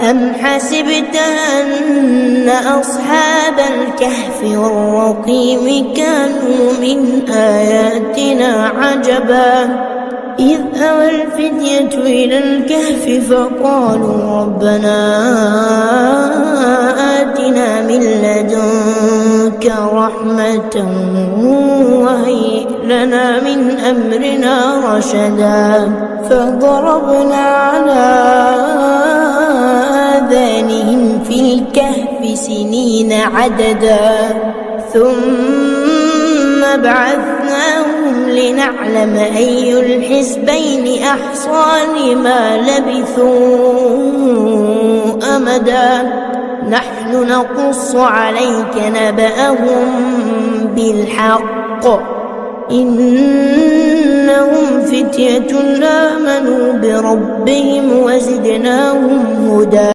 أم حسبت أن أصحاب الكهف والرقيم كانوا من آياتنا عجبا إذ أوى الفتية إلى الكهف فقالوا ربنا آتنا من لدنك رحمة وهيئ لنا من أمرنا رشدا فضربنا على آذانهم في الكهف سنين عددا ثم بعثناهم لنعلم أي الحزبين أحصى لما لبثوا أمدا نحن نقص عليك نبأهم بالحق إنهم فتية آمنوا بربهم وزدناهم هدى.